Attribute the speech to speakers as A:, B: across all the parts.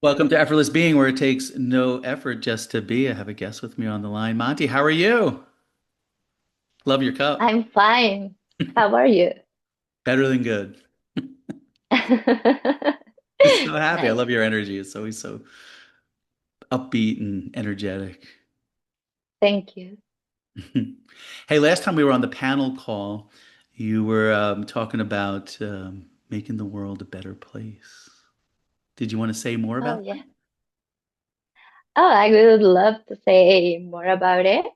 A: Welcome to Effortless Being, where it takes no effort just to be. I have a guest with me on the line. Monty, how are you? Love your cup.
B: I'm fine. How are you?
A: Better than good. Just so happy. I
B: Nice.
A: love your energy. It's always so upbeat and energetic.
B: Thank you.
A: Hey, last time we were on the panel call, you were talking about making the world a better place. Did you want to say more
B: Oh,
A: about that?
B: yeah. Oh, I would love to say more about it.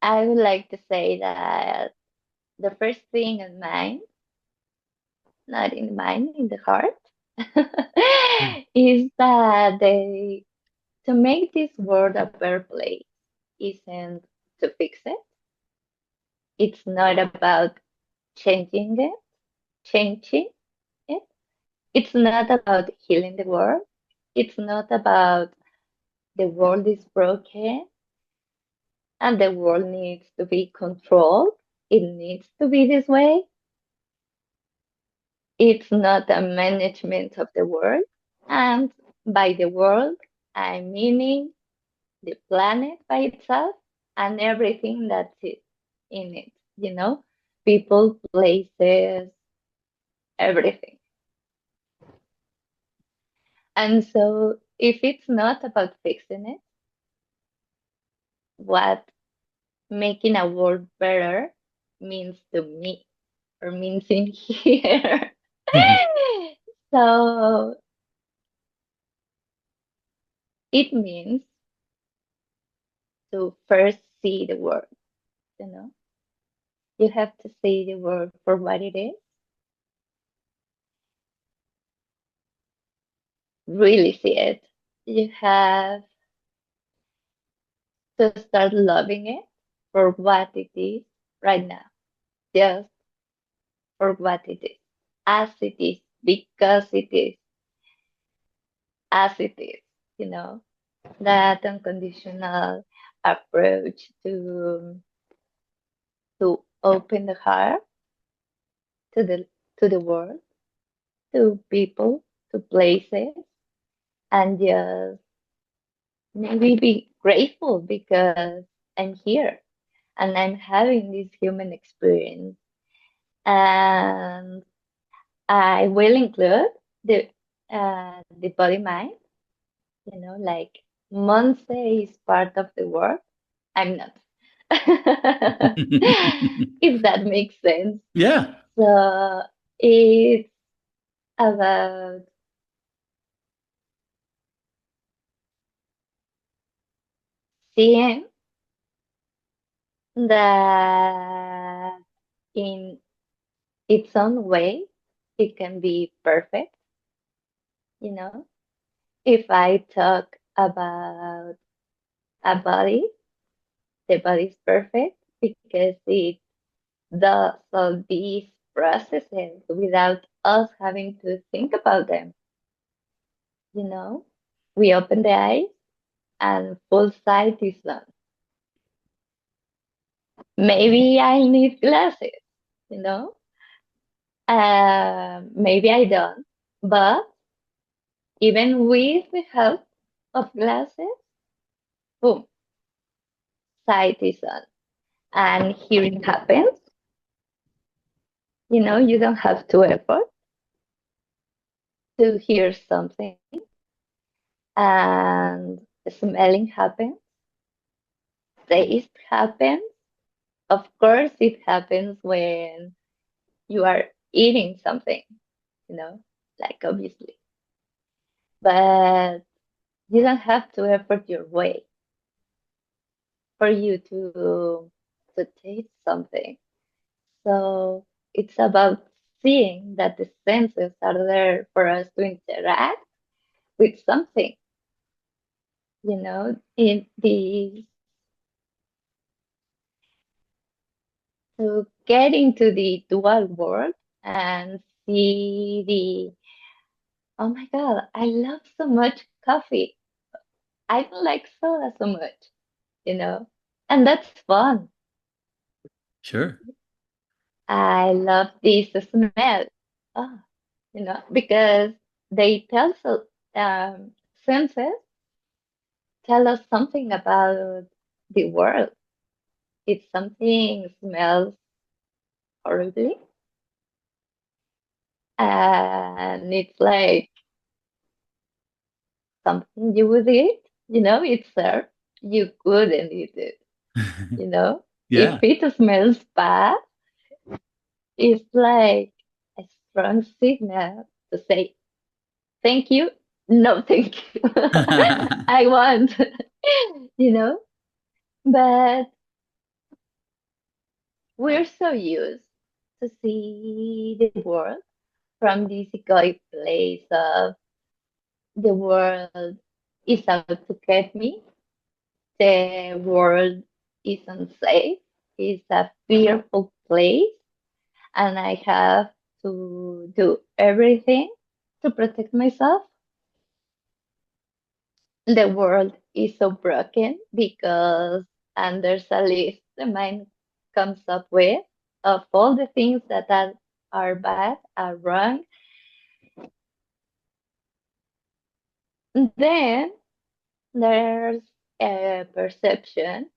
B: I would like to say that the first thing in mind, not in the mind, in the heart, is that to make this world a better place isn't to fix it. It's not about changing it. It's not about healing the world. It's not about the world is broken and the world needs to be controlled. It needs to be this way. It's not a management of the world. And by the world, I'm meaning the planet by itself and everything that's in it, people, places, everything. And so if it's not about fixing it, what making a world better means to me or means in here. So it means to first see the world, you know. You have to see the world for what it is, really see it. You have to start loving it for what it is right now, just for what it is, as it is, because it is, as it is, you know. That unconditional approach to open the heart to the world, to people, to places, and just maybe be grateful because I'm here and I'm having this human experience. And I will include the body mind, like Monse is part of the work. I'm not. If that makes sense.
A: Yeah.
B: So it's about seeing that in its own way, it can be perfect. You know, if I talk about a body, the body is perfect because it does all these processes without us having to think about them. You know, we open the eyes and full sight is done. Maybe I need glasses, you know, maybe I don't, but even with the help of glasses, boom, sight is on. And hearing happens, you don't have to effort to hear something, and smelling happens, taste happens. Of course, it happens when you are eating something, you know, like obviously, but you don't have to effort your way for you to taste something. So it's about seeing that the senses are there for us to interact with something, in the to get into the dual world and see oh my God, I love so much coffee. I don't like soda so much, you know, and that's fun.
A: Sure.
B: I love this smell. Oh, because they tell us, senses tell us something about the world. If something smells horribly, and it's like something you would eat, it's served, you couldn't eat it, you know. If
A: Yeah.
B: it smells bad, it's like a strong signal to say, thank you, no thank you. I want, you know. But we're so used to see the world from this egoic place of the world is out to get me, the world is unsafe, it's a fearful place, and I have to do everything to protect myself. The world is so broken because, and there's a list the mind comes up with of all the things that are bad, are wrong. Then there's a perception,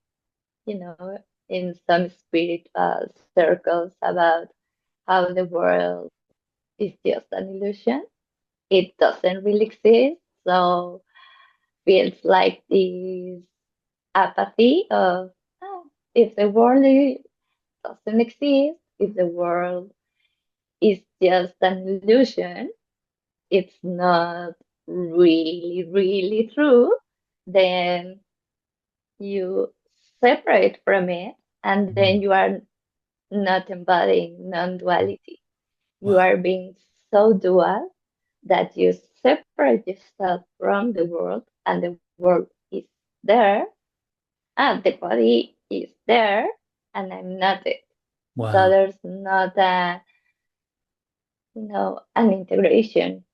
B: you know, in some spiritual circles about how the world is just an illusion. It doesn't really exist. So feels like this apathy of, "Oh, if the world doesn't exist, if the world is just an illusion, it's not really, really true," then you separate from it, and then you are not embodying non-duality. You
A: Wow.
B: are being so dual that you separate yourself from the world, and the world is there, and the body is there, and I'm not it. So
A: Wow.
B: there's not an integration.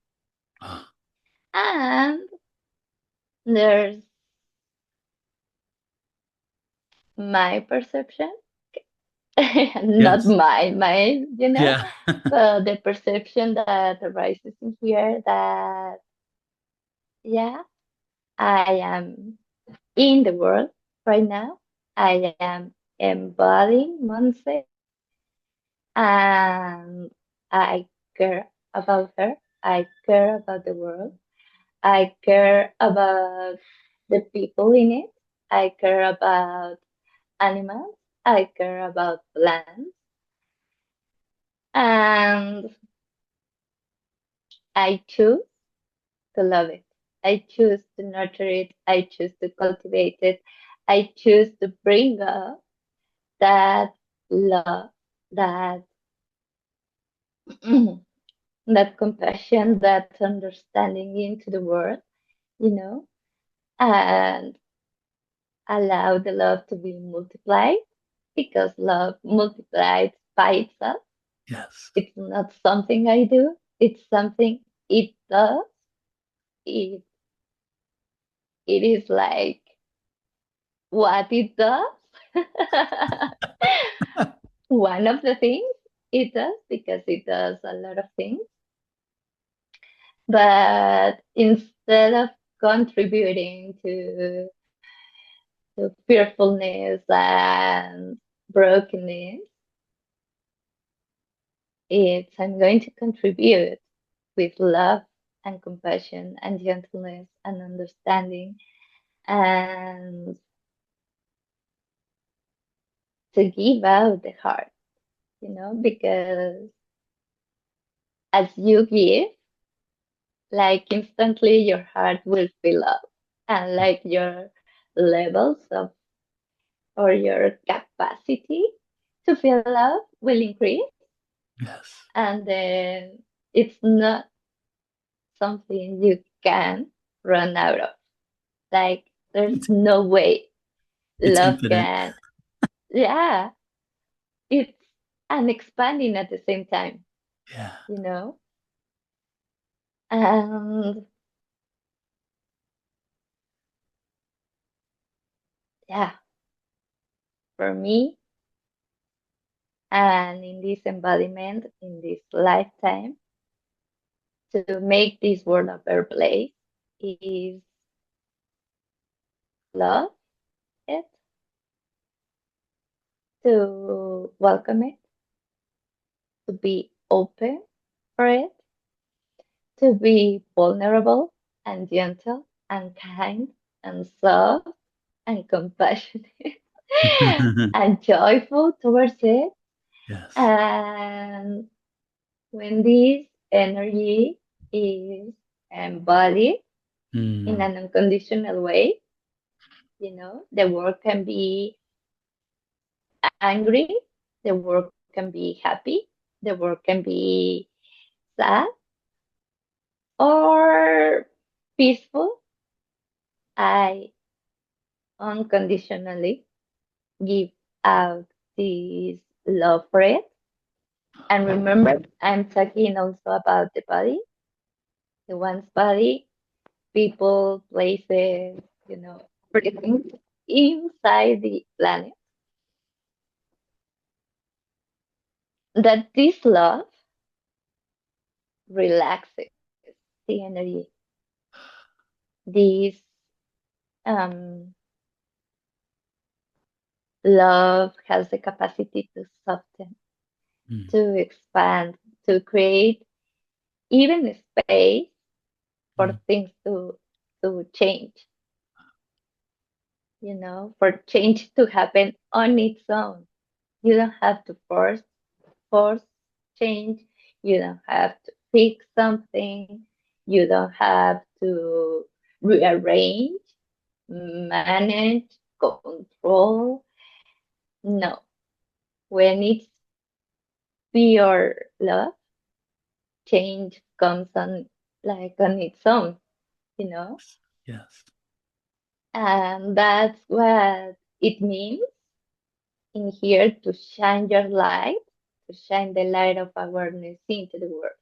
A: Ah,
B: And there's my perception, not
A: yes.
B: mine,
A: Yeah.
B: but the perception that arises in here that, yeah, I am in the world right now. I am embodying Monse, and I care about her. I care about the world. I care about the people in it. I care about animals. I care about plants. And I choose to love it. I choose to nurture it. I choose to cultivate it. I choose to bring up that love, that that compassion, that understanding into the world, you know, and allow the love to be multiplied because love multiplies by itself.
A: Yes.
B: It's not something I do, it's something it does. It, it is like what it does. One of the things it does, because it does a lot of things. But instead of contributing to fearfulness and brokenness, it's I'm going to contribute with love and compassion and gentleness and understanding, and to give out the heart, because as you give, like instantly your heart will fill up, and like your levels of or your capacity to feel love will increase,
A: Yes.
B: and then it's not something you can run out of. Like there's
A: It's,
B: no way
A: it's
B: love
A: infinite.
B: can, yeah, it's and expanding at the same time,
A: Yeah.
B: you know? And yeah, for me, and in this embodiment, in this lifetime, to make this world a better place is love it, to welcome it, to be open for it, to be vulnerable and gentle and kind and soft and compassionate and joyful towards it.
A: Yes.
B: And when this energy is embodied in
A: Mm,
B: an unconditional way, the world can be angry, the world can be happy, the world can be sad or peaceful. I unconditionally give out this love for it. And remember, I'm talking also about the body, the one's body, people, places, everything inside the planet. That this love relaxes the energy. This um, love has the capacity to soften,
A: mm,
B: to expand, to create even space for
A: mm.
B: things to change, for change to happen on its own. You don't have to force change. You don't have to fix something. You don't have to rearrange, manage, control. No. When it's pure love, change comes on its own, you know?
A: Yes.
B: And that's what it means in here to shine your light, to shine the light of awareness into the world.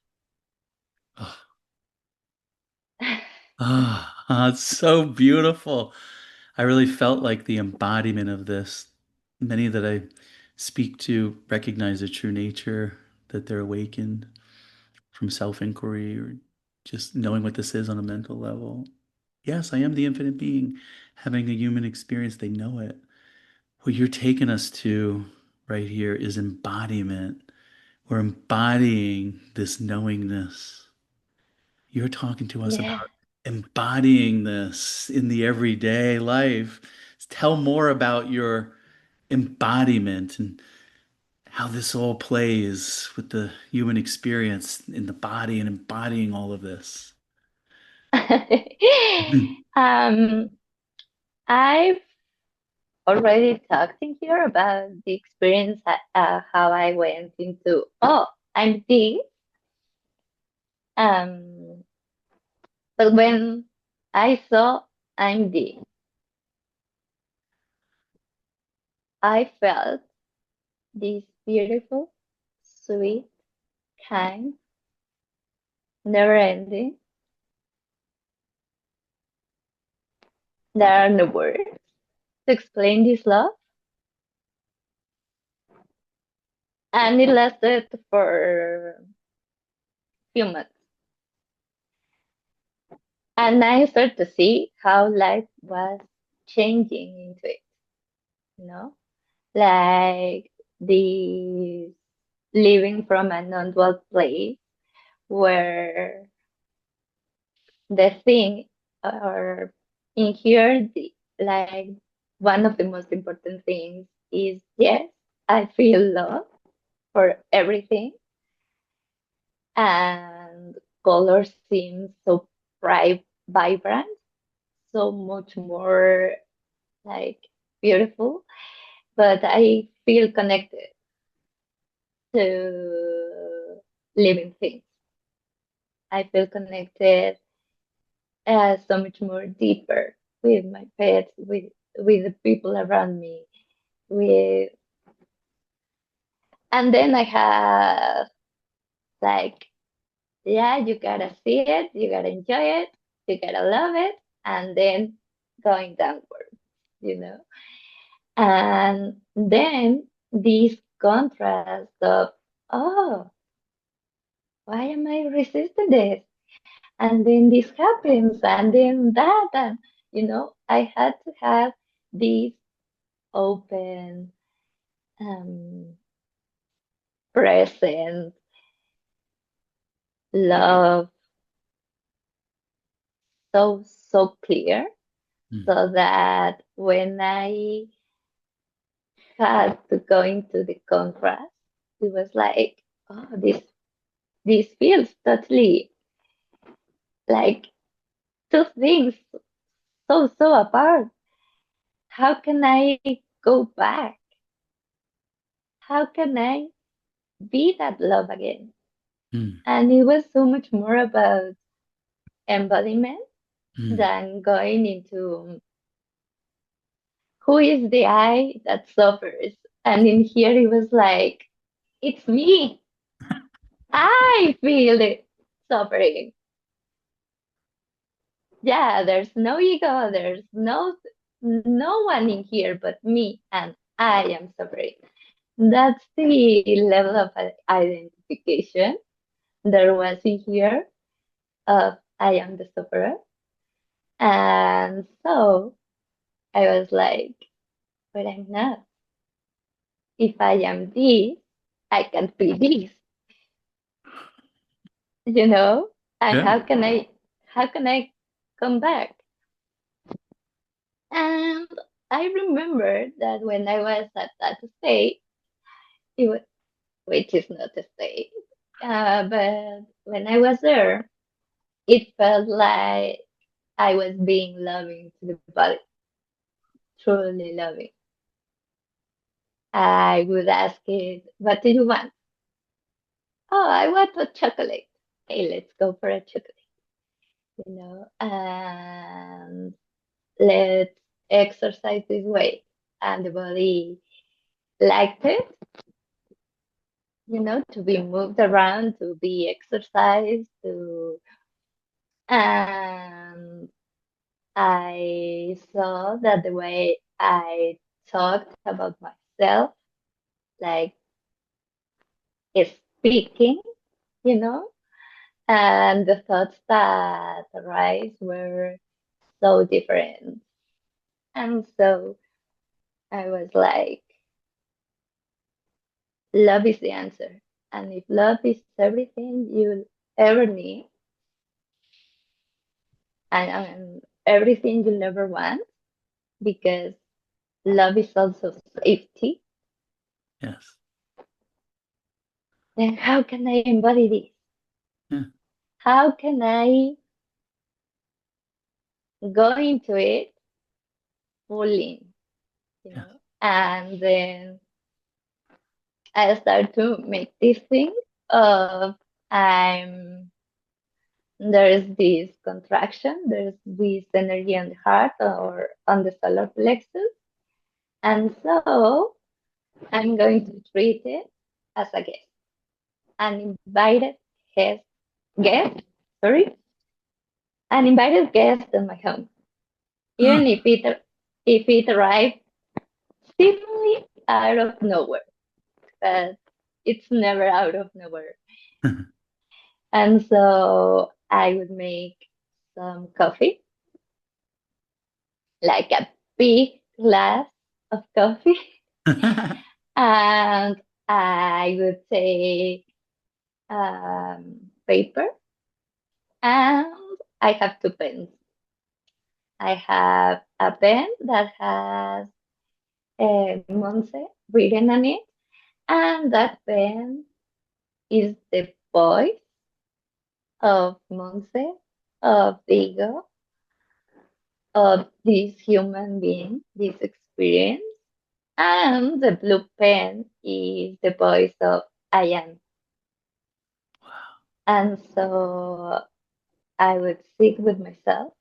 A: Oh, it's so beautiful. I really felt like the embodiment of this. Many that I speak to recognize the true nature, that they're awakened from self-inquiry or just knowing what this is on a mental level. Yes, I am the infinite being having a human experience. They know it. What you're taking us to right here is embodiment. We're embodying this knowingness. You're talking to us
B: Yeah.
A: about embodying this in the everyday life. Tell more about your embodiment and how this all plays with the human experience in the body and embodying all of this.
B: um, I've already talked in here about the experience, how I went into, oh, I'm this. Um, but when I saw I'm this, I felt this beautiful, sweet, kind, never ending. There are no words to explain this love. And it lasted for a few months. And I started to see how life was changing into it, you know, like the living from a non-dual place where the thing or in here, like one of the most important things is yes, I feel love for everything, and color seems so vibrant, so much more like beautiful, but I feel connected to living things. I feel connected so much more deeper with my pets, with the people around me, with and then I have like, yeah, you gotta see it, you gotta enjoy it, you gotta love it, and then going downward, you know. And then this contrast of, oh, why am I resisting this? and then this happens, and then that, and I had to have this open, um, present love, so clear,
A: Mm,
B: so that when I had to go into the contrast, it was like, oh, this feels totally like two things so apart. How can I go back? How can I be that love again?
A: mm,
B: And it was so much more about embodiment
A: mm.
B: than going into who is the I that suffers. And in here it was like, it's me. I feel it suffering. Yeah, there's no ego, there's no one in here but me, and I am suffering. That's the level of identification there was in here of I am the sufferer. And so I was like, but I'm not. If I am this, I can't be this, you know? And
A: Yeah.
B: how can I come back? And I remember that when I was at that state, it was, which is not a state, but when I was there, it felt like I was being loving to the body, truly loving. I would ask it, what do you want? Oh, I want a chocolate. Hey, let's go for a chocolate, and let's exercise this way. And the body liked it, to be moved around, to be exercised, and I saw that the way I talked about myself, like speaking, you know, and the thoughts that arise were so different. And so I was like, love is the answer. And if love is everything you'll ever need, and everything you'll ever want, because love is also safety,
A: Yes.
B: then how can I embody this?
A: Yeah.
B: How can I go into it fully,
A: Yes.
B: And then I start to make this thing of I'm there's this contraction, there's this energy on the heart or on the solar plexus, and so I'm going to treat it as a guest, an invited guest, guest, sorry, an invited guest in my home, even
A: Ah.
B: if it arrived seemingly out of nowhere, but it's never out of nowhere. And so I would make some coffee, like a big glass of coffee, and I would take paper, and I have two pens. I have a pen that has Monse written on it, and that pen is the voice of Monse, of the ego, of this human being, this experience. And the blue pen is the voice of I am. And so I would sit with myself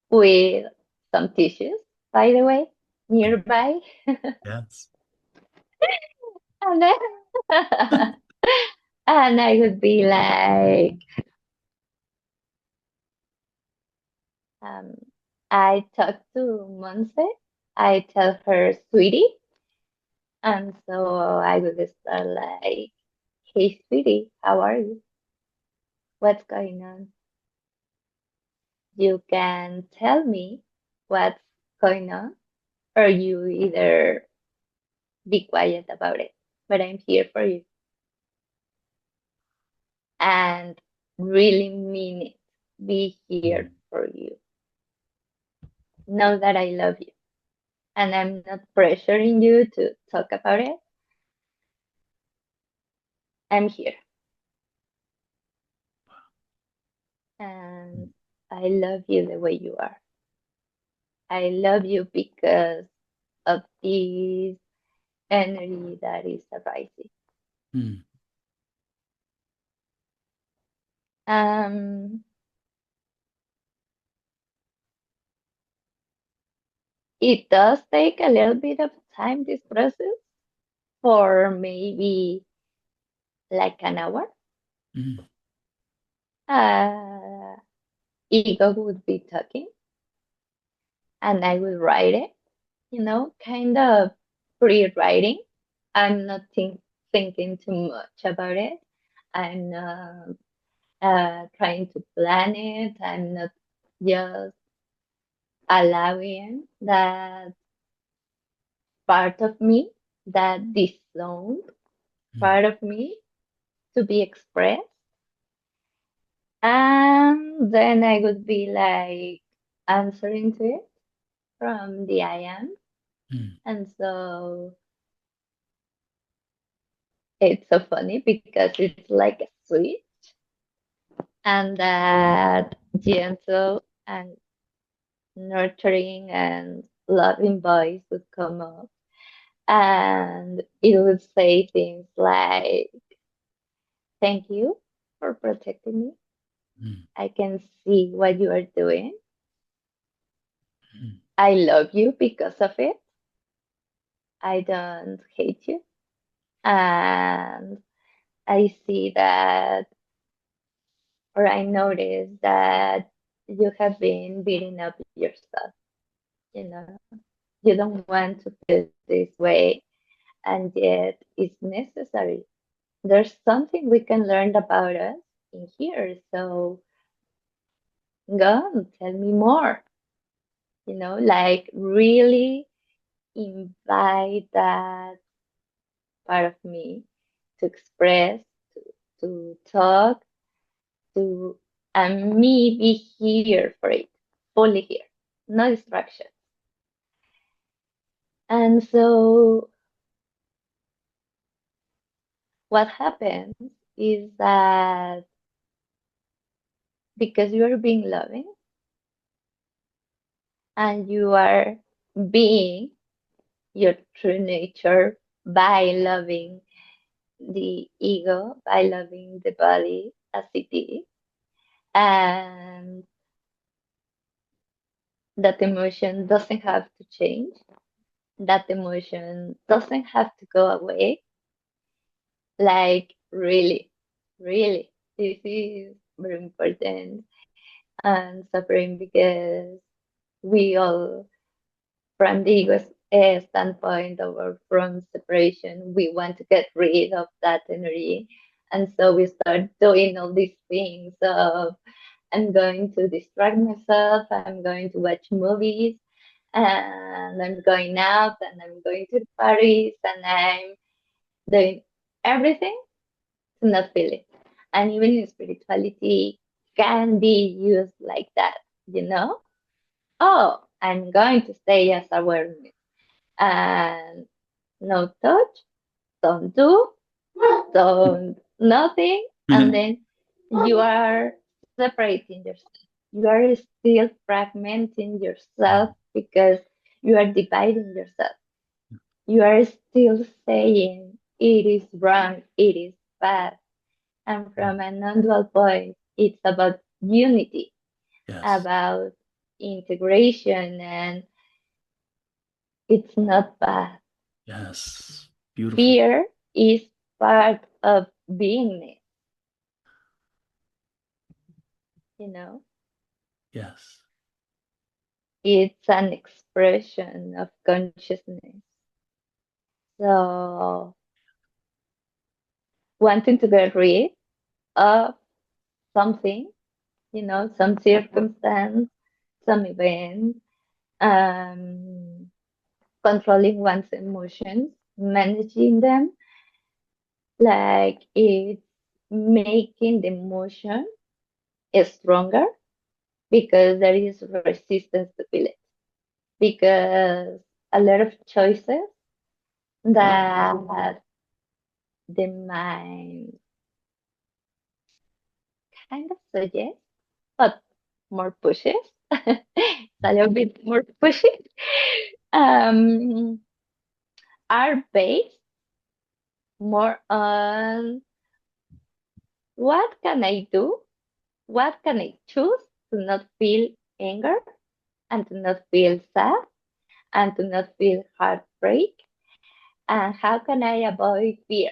B: with some tissues, by the way, nearby.
A: Yes.
B: And then and I would be like, um, I talk to Monse, I tell her, sweetie. And so I would start like, hey, sweetie, how are you? what's going on. You can tell me what's going on, or you either be quiet about it. But I'm here for you and really mean it. Be here
A: Mm.
B: for you. Know that I love you. And I'm not pressuring you to talk about it. I'm here. And I love you the way you are. I love you because of this energy that is arising.
A: Mm.
B: Um, it does take a little bit of time, this process, for maybe like an hour.
A: Mm.
B: Uh, Ego would be talking and I would write it, kind of pre-writing. I'm not thinking too much about it. I'm not trying to plan it. I'm not just allowing that part of me, that disowned
A: Mm.
B: part of me to be expressed. And then I would be like answering to it from the I am.
A: Mm.
B: And so it's so funny because it's like a switch and that gentle and nurturing and loving voice would come up and it would say things like, thank you for protecting me.
A: Mm.
B: I can see what you are doing.
A: Mm.
B: I love you because of it. I don't hate you. And I see that, or I notice that you have been beating up yourself. You know, you don't want to feel this way, and yet it's necessary. There's something we can learn about us in here. So go on, tell me more. Like really invite that part of me to express, to talk, to and me be here for it, fully here, no distraction. And so what happens is that because you are being loving and you are being your true nature by loving the ego, by loving the body as it is, and that emotion doesn't have to change, that emotion doesn't have to go away. Like, really, really, this is very important and suffering because we all, from the ego standpoint or from separation, we want to get rid of that energy. And so we start doing all these things of, I'm going to distract myself, I'm going to watch movies, and I'm going out, and I'm going to parties, and I'm doing everything to not feel it. And even in spirituality can be used like that, you know? Oh, I'm going to stay as awareness and no touch, don't do, don't nothing, and then you are separating yourself. You are still fragmenting yourself
A: Mm.
B: because you are dividing yourself. You are still saying it is wrong, it is bad. And from
A: Mm.
B: a non-dual point, it's about unity,
A: Yes.
B: about integration, and it's not bad.
A: Yes. Beautiful.
B: Fear is part of beingness, you know?
A: Yes.
B: It's an expression of consciousness. So, wanting to get rid of something, some circumstance, some event, um, controlling one's emotions, managing them, like it's making the emotion stronger because there is resistance to feel it. Because a lot of choices that the mind kind of suggests, but more pushes, it's a little bit more pushy, um, are based more on what can I do? What can I choose to not feel anger and to not feel sad and to not feel heartbreak? And how can I avoid fear?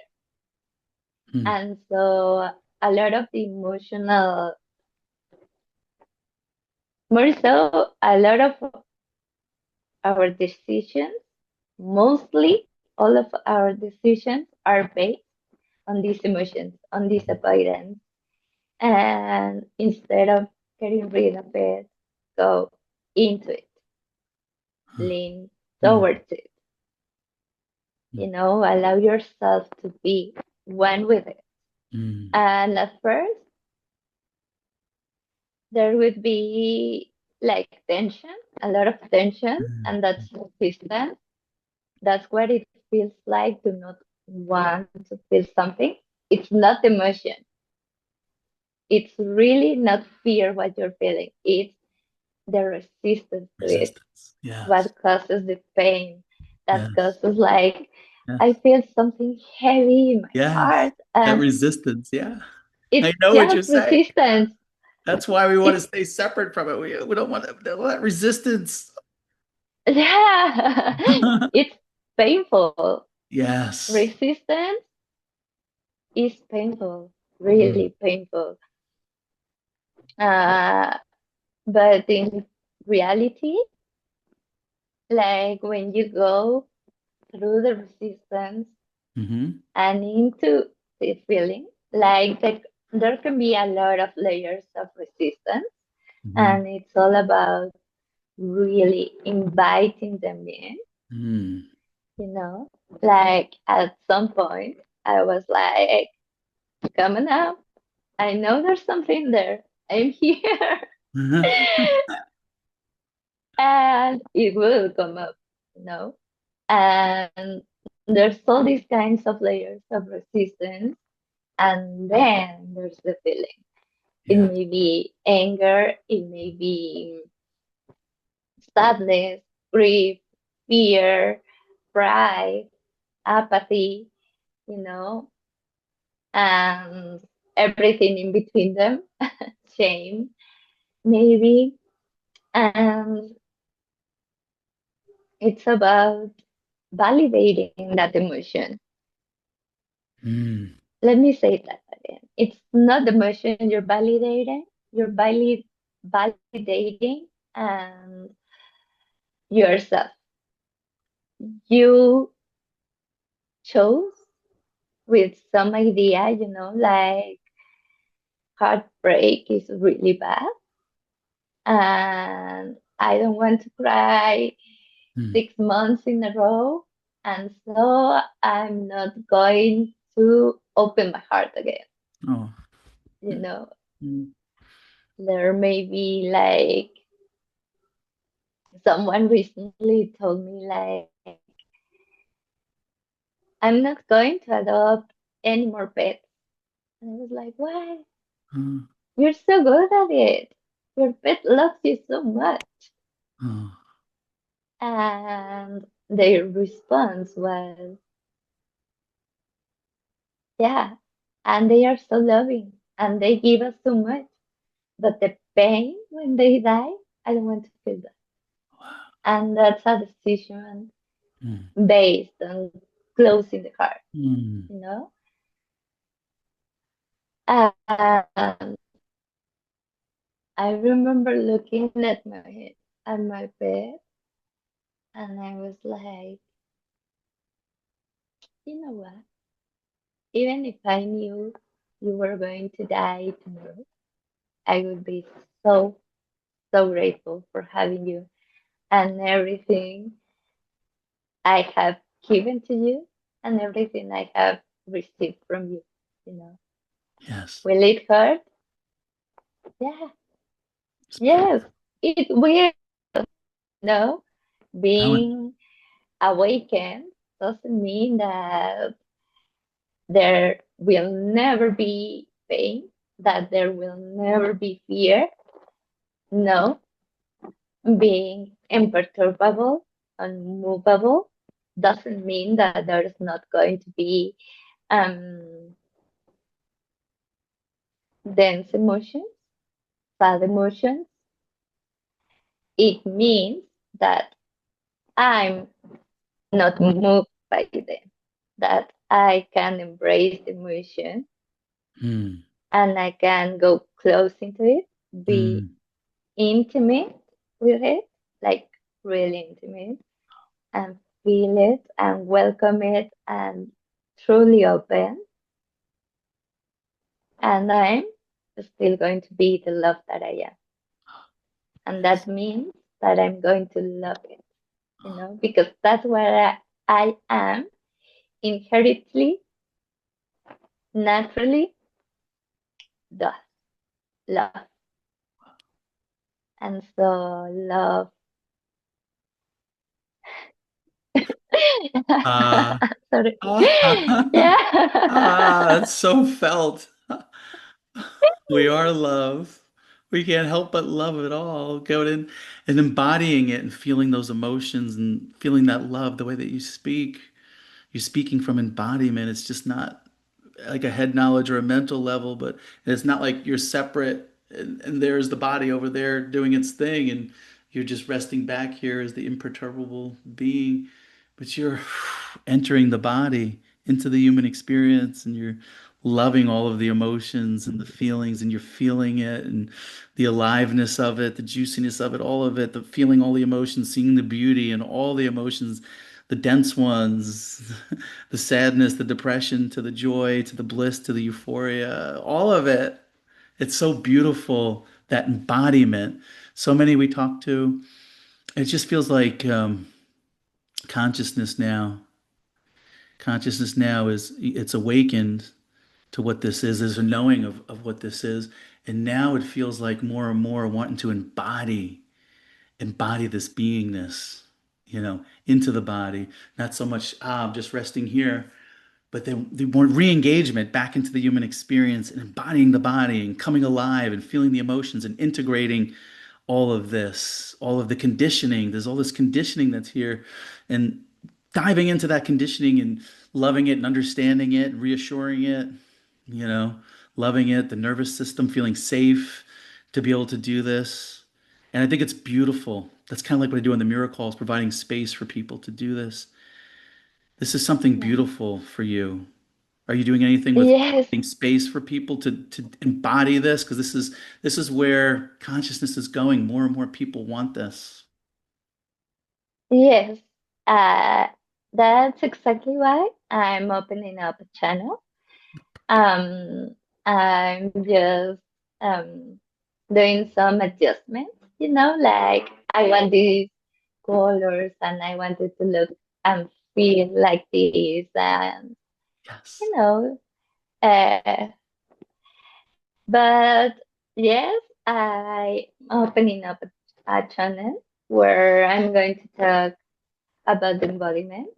A: Mm.
B: And so a lot of the emotional, more so, a lot of our decisions, mostly all of our decisions are based on these emotions, on this avoidance. And instead of getting rid of it, go into it, lean
A: Mm.
B: towards it,
A: Mm.
B: allow yourself to be one with it.
A: Mm.
B: And at first, there would be like tension, a lot of tension, and
A: Mm.
B: that's resistance. That's what it feels like to not want to feel something. It's not emotion. It's really not fear what you're feeling. It's the resistance to it.
A: Resistance. Yes.
B: What causes the pain? That
A: Yes.
B: causes like I
A: Yes.
B: feel something heavy in my
A: Yes.
B: heart,
A: That
B: and
A: resistance. Yeah. I
B: it's
A: know what you're
B: just
A: saying.
B: resistance.
A: That's why we want to
B: It's
A: stay separate from it. We don't want that resistance.
B: yeah, it's painful.
A: Yes.
B: Resistance is painful, really
A: Mm.
B: painful. Uh, but in reality, like when you go through the resistance
A: Mm-hmm.
B: and into the feeling, like there can be a lot of layers of resistance,
A: Mm-hmm.
B: and it's all about really inviting them in,
A: Mm.
B: you know. Like at some point, I was like, come on up. I know there's something there. I'm here. And it will come up, you know. And there's all these kinds of layers of resistance. And then there's the feeling. It
A: Yeah.
B: may be anger, it may be sadness, grief, fear, pride, apathy, you know, and everything in between them, shame, maybe. And it's about validating that emotion.
A: Mm.
B: Let me say that again. It's not the emotion you're validating, you're validating and yourself. You chose with some idea, like heartbreak is really bad and I don't want to cry
A: Mm.
B: 6 months in a row. And so I'm not going to open my heart again.
A: Oh.
B: You know,
A: Mm.
B: there may be like someone recently told me like I'm not going to adopt any more pets. And I was like, why?
A: Mm.
B: You're so good at it. Your pet loves you so much.
A: Oh.
B: And their response was, yeah, and they are so loving and they give us so much. But the pain when they die, I don't want to feel that. And that's a decision
A: Mm.
B: based on closing the heart,
A: Mm.
B: you know? And I remember looking at my bed and I was like, you know what? Even if I knew you were going to die tomorrow, I would be so, so grateful for having you and everything I have given to you and everything I have received from you. You know,
A: Yes.
B: will it hurt? Yeah,
A: It's
B: yes,
A: beautiful.
B: it will. No,
A: No,
B: being awakened doesn't mean that there will never be pain, that there will never be fear. No, being imperturbable, unmovable, doesn't mean that there's not going to be um, dense emotions, sad emotions. It means that I'm not moved by them, that I can embrace the emotion
A: mm,
B: and I can go close into it, be
A: mm.
B: intimate with it, like really intimate, and feel it and welcome it and truly open. And I'm still going to be the love that I am. And that
A: Yes.
B: means that I'm going to love it, because that's where I am inherently, naturally, does love. And so love.
A: Uh,
B: Sorry.
A: ah,
B: Yeah.
A: that's so felt. We are love. We can't help but love it all. Going in and embodying it and feeling those emotions and feeling that love the way that you speak. You're speaking from embodiment. It's just not like a head knowledge or a mental level, but it's not like you're separate and there's the body over there doing its thing and you're just resting back here as the imperturbable being, but you're entering the body into the human experience and you're loving all of the emotions and the feelings and you're feeling it and the aliveness of it, the juiciness of it, all of it, the feeling all the emotions, seeing the beauty and all the emotions, the dense ones, the sadness, the depression, to the joy, to the bliss, to the euphoria, all of it. It's so beautiful, that embodiment. So many we talk to, it just feels like consciousness now. Consciousness now is it's awakened to what this is. There's a knowing of what this is. And now it feels like more and more wanting to embody this beingness, into the body. Not so much, I'm just resting here, but the more re-engagement back into the human experience and embodying the body and coming alive and feeling the emotions and integrating all of this, all of the conditioning. There's all this conditioning that's here, and diving into that conditioning and loving it and understanding it, reassuring it, you know, loving it, the nervous system feeling safe to be able to do this. And I think it's beautiful. That's kind of like what I do in the miracles, providing space for people to do this. This is something
B: Yeah.
A: beautiful for you. Are you doing anything with
B: Yes,
A: creating space for people to embody this? Because this is where consciousness is going. More and more people want this.
B: yes. Uh, that's exactly why I'm opening up a channel. Um, I'm just um, doing some adjustments, like I want these colors and I want it to look and feel like this, and
A: Yes.
B: you know, uh, but yes, I'm opening up a channel where I'm going to talk about the embodiment,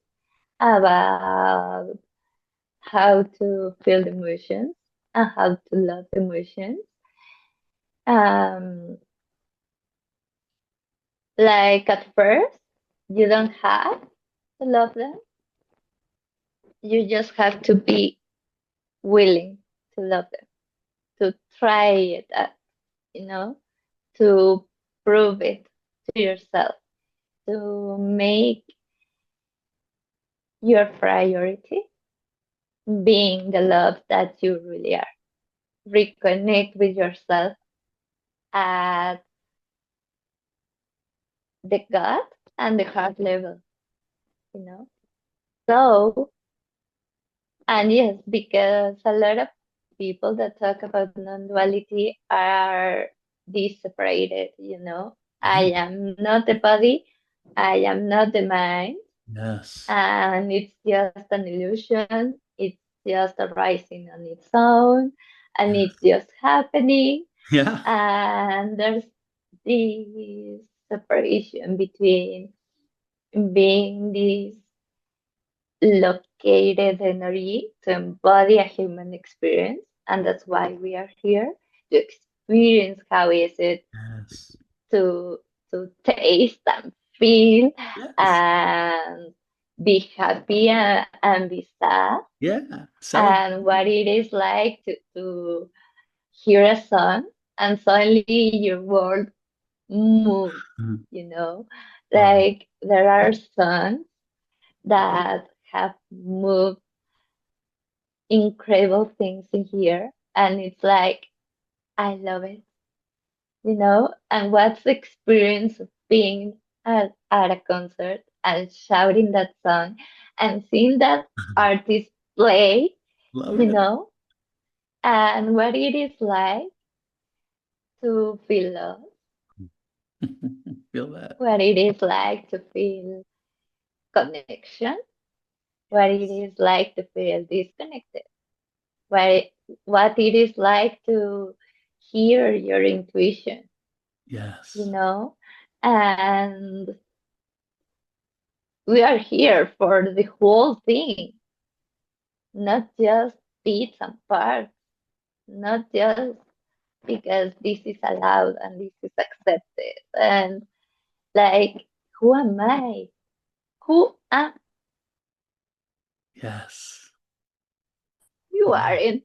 B: about how to feel the emotions and how to love the emotions. Um, like at first, you don't have to love them. You just have to be willing to love them, to try it out, you know, to prove it to yourself, to make your priority being the love that you really are. Reconnect with yourself at the gut and the heart level, you know. So, and yes, because a lot of people that talk about non-duality are separated, you know. I
A: Yeah.
B: am not the body, I am not the mind,
A: Yes.
B: and it's just an illusion. It's just arising on its own, and
A: Yes.
B: it's just happening.
A: Yeah.
B: And there's this separation between being this located energy to embody a human experience, and that's why we are here to experience how is it
A: Yes.
B: to taste and feel
A: Yes.
B: and be happy and be sad,
A: Yeah.
B: and what
A: Celebrate.
B: it is like to hear a song and suddenly your world moves,
A: Mhm.
B: you know.
A: Oh,
B: Like there are songs that have moved incredible things in here, and it's like I love it, you know. And what's the experience of being at a concert and shouting that song and seeing that artist play,
A: love
B: you
A: it.
B: know, and what it is like to feel love,
A: Feel that.
B: what it is like to feel connection, what it
A: Yes.
B: is like to feel disconnected, what what it is like to hear your intuition, you
A: Yes.
B: know. And we are here for the whole thing, not just bits and parts, not just because this is allowed and this is accepted. And like, who am I? Who am
A: Yes.
B: you?
A: Yeah.
B: Aren't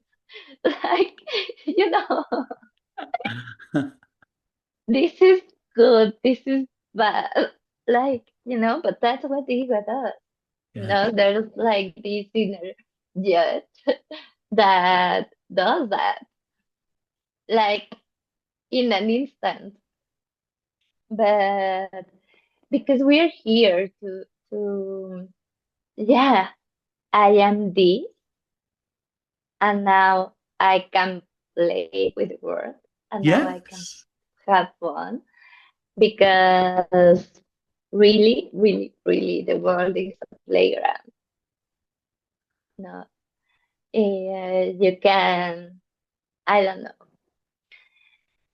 B: like, you know, this is good, this is bad, like, you know. But that's what the ego does. You
A: Yeah.
B: know, there's like this inner judge that does that, like in an instant. But because we're here to yeah, I am this, and now I can play with the world, and now I can
A: Yes.
B: have fun, because really, really, really, the world is a playground. No, you can. I don't know.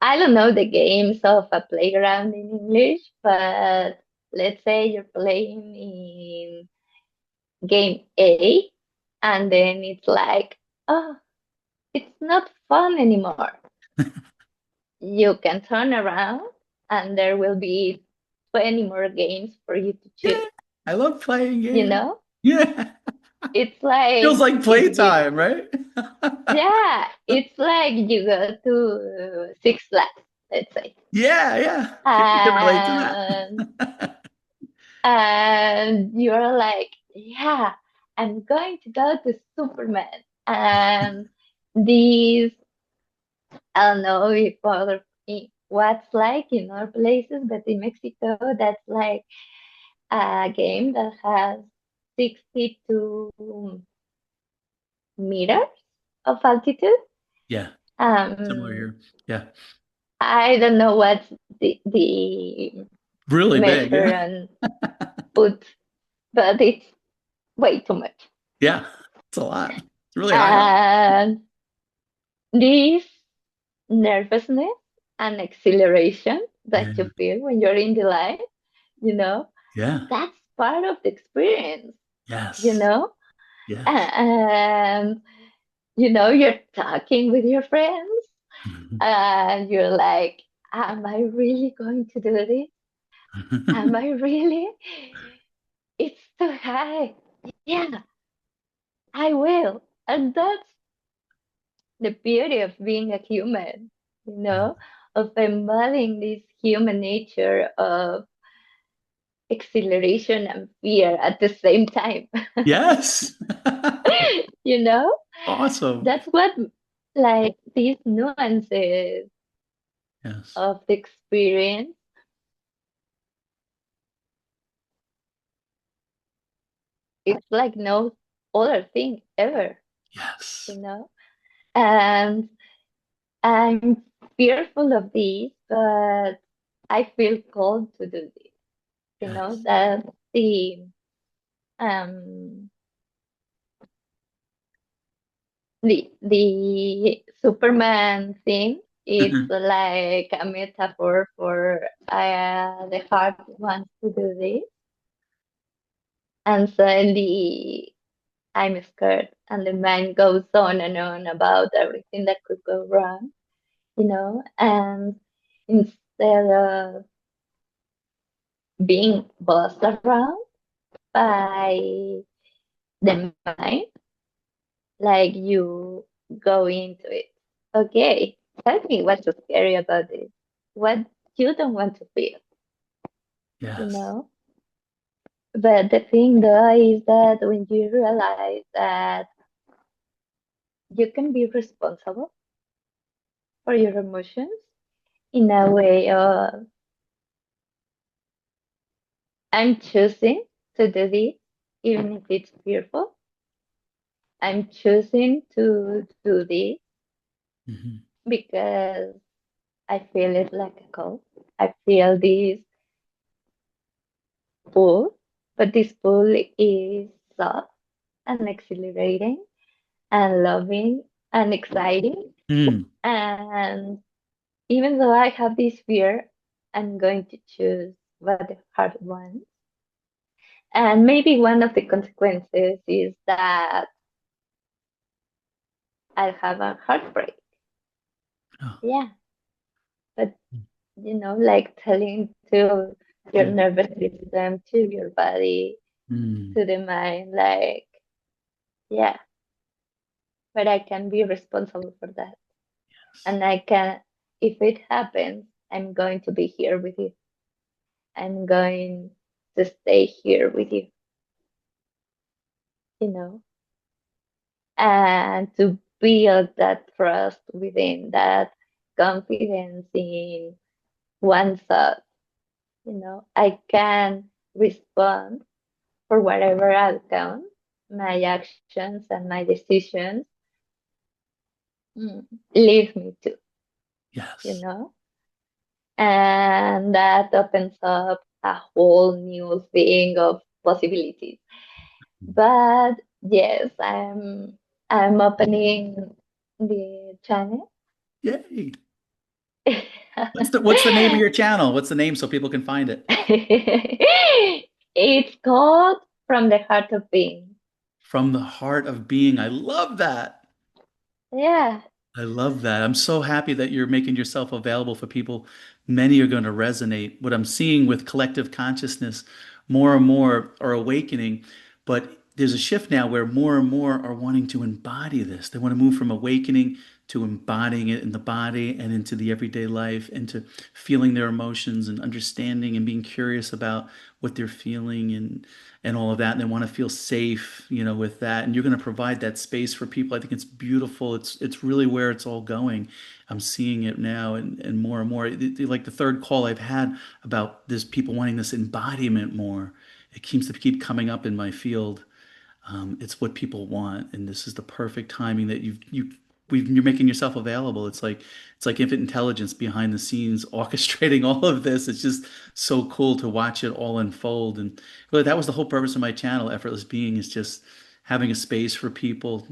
B: I don't know the games of a playground in English, but let's say you're playing in game A, and then it's like, oh, it's not fun anymore. You can turn around, and there will be 20 more games for you to choose.
A: Yeah. I love playing
B: You
A: games.
B: know,
A: Yeah.
B: it's
A: Feels
B: like
A: like
B: if you,
A: playtime, right?
B: yeah, it's like you go to Six Flags, let's say,
A: Yeah, yeah. People can relate to
B: and
A: that.
B: you're like, yeah, I'm going to go to Superman. And these, I don't know if what's like in other places, but in Mexico, that's like a game that has 62 meters of altitude.
A: Yeah. Similar
B: Um,
A: here. Yeah.
B: I don't know what's the
A: Really big.
B: measure
A: Yeah.
B: and put, but it's way too much.
A: Yeah. It's a lot. It's really high up.
B: And this nervousness and exhilaration that
A: Yeah.
B: you feel when you're in the light, you know,
A: Yeah.
B: that's part of the experience, you
A: Yes.
B: know?
A: Yes.
B: And, you know, you're talking with your friends and you're like, am I really going to do this? Am I really? It's too high. Yeah, I will. And that's the beauty of being a human, you know, of embodying this human nature of exhilaration and fear at the same time.
A: Yes.
B: You know,
A: Awesome.
B: that's what, like, these nuances
A: Yes.
B: of the experience, it's like no other thing ever, you
A: Yes.
B: know. And I'm fearful of this, but I feel called to do this. You know,
A: Yes.
B: that um the Superman thing, it's like a metaphor for the heart wants to do this, and suddenly I'm scared, and the mind goes on and on about everything that could go wrong, you know, and instead of being bossed around by the mind, like you go into it. Okay, tell me what's so scary about this. What you don't want to feel, you
A: Yes.
B: know? But the thing though is that when you realize that you can be responsible for your emotions in a way of I'm choosing to do this, even if it's fearful. I'm choosing to do this
A: Hmm.
B: because I feel it like a call. I feel this pull, but this pull is soft and exhilarating and loving and exciting.
A: Mm.
B: And even though I have this fear, I'm going to choose what the heart wants. And maybe one of the consequences is that I'll have a heartbreak.
A: Oh.
B: Yeah, but like telling to your
A: Yeah.
B: nervous system, to your body,
A: Mm.
B: to the mind, like, yeah, but I can be responsible for that. And I can, if it happens, I'm going to be here with you. I'm going to stay here with you, you know, and to build that trust within, that confidence in oneself, I can respond for whatever outcome my actions and my decisions mm, lead me to, you
A: Yes.
B: know, and that opens up a whole new thing of possibilities. But yes, I'm opening the channel.
A: Yay. What's the name of your channel? What's the name so people can find it?
B: It's called From the Heart of Being.
A: From the Heart of Being. I love that.
B: Yeah,
A: I love that. I'm so happy that you're making yourself available for people. Many are going to resonate. What I'm seeing with collective consciousness, more and more are awakening, but there's a shift now where more and more are wanting to embody this. They want to move from awakening to embodying it in the body and into the everyday life, into feeling their emotions and understanding and being curious about what they're feeling and all of that. And they want to feel safe, with that. And you're going to provide that space for people. I think it's beautiful. It's really where it's all going. I'm seeing it now and more and more. Like the third call I've had about this people wanting this embodiment more. It seems to keep coming up in my field. It's what people want, and this is the perfect timing that you're making yourself available. It's like infinite intelligence behind the scenes orchestrating all of this. It's just so cool to watch it all unfold. And really, that was the whole purpose of my channel, Effortless Being, is just having a space for people,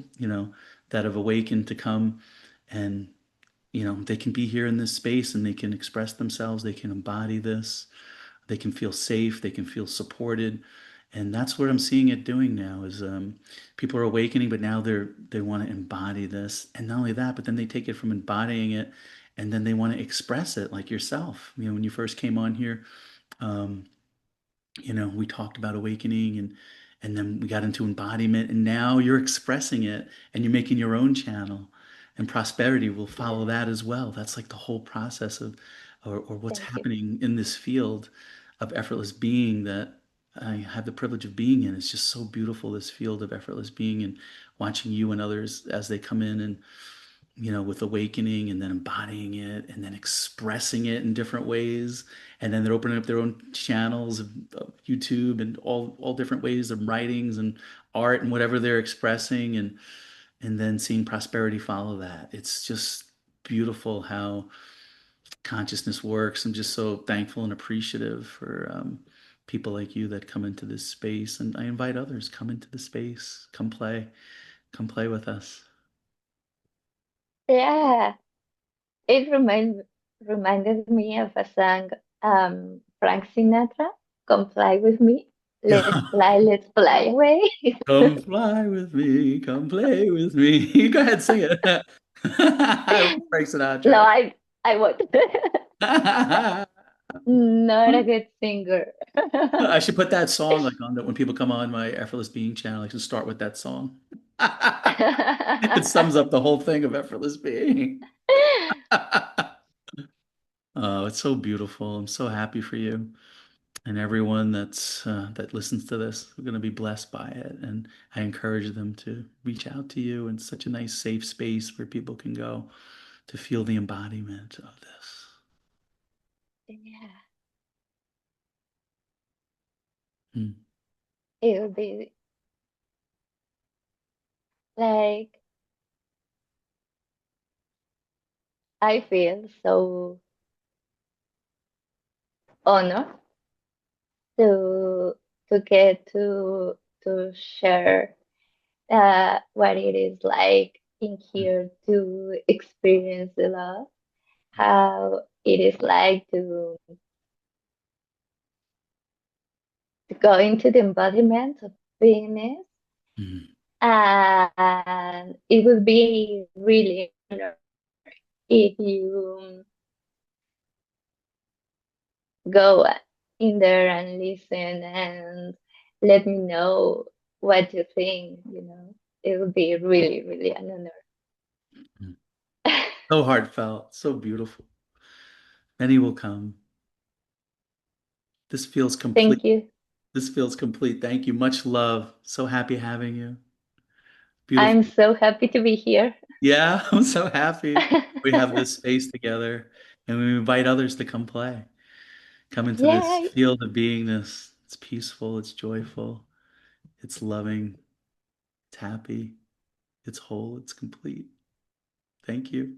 A: that have awakened to come and they can be here in this space and they can express themselves, they can embody this, they can feel safe, they can feel supported. And that's what I'm seeing it doing now is people are awakening, but now they want to embody this. And not only that, but then they take it from embodying it and then they want to express it like yourself. When you first came on here, um, we talked about awakening and then we got into embodiment and now you're expressing it and you're making your own channel and prosperity will follow that as well. That's like the whole process of or what's
B: thank you.
A: happening in this field of effortless being that I have the privilege of being in. It's just so beautiful, this field of effortless being and watching you and others as they come in and with awakening and then embodying it and then expressing it in different ways. And then they're opening up their own channels of YouTube and all different ways of writings and art and whatever they're expressing. And and then seeing prosperity follow that. It's just beautiful how consciousness works. I'm just so thankful and appreciative for people like you that come into this space. And I invite others, come into the space, come play with us.
B: Yeah, it reminded me of a song, Frank Sinatra, "Come Fly with Me." Let's fly away.
A: Come fly with me, come play with me. You go ahead, sing it. Frank
B: No,
A: Sinatra.
B: I won't. Not a good singer.
A: I should put that song like on that when people come on my Effortless Being channel. I should start with that song. It sums up the whole thing of Effortless Being. Oh, it's so beautiful. I'm so happy for you and everyone that listens to this. We're going to be blessed by it, and I encourage them to reach out to you in such a nice, safe space where people can go to feel the embodiment of this.
B: Yeah,
A: Mm.
B: it'll be like I feel so honored to get to share what it is like in here to experience the love, how it is like to go into the embodiment of beingness.
A: Mm.
B: And it would be really honor if you go in there and listen and let me know what you think, you know. It would be really, really an
A: Mm.
B: honor.
A: So heartfelt, so beautiful. Many will come. This feels complete.
B: Thank you.
A: This feels complete. Thank you. Much love. So happy having you.
B: I'm
A: Beautiful.
B: so happy to be here.
A: Yeah, I'm so happy we have this space together and we invite others to come play. Come into this
B: Yay!
A: field of beingness. It's peaceful, it's joyful, it's loving, it's happy, it's whole, it's complete. Thank you.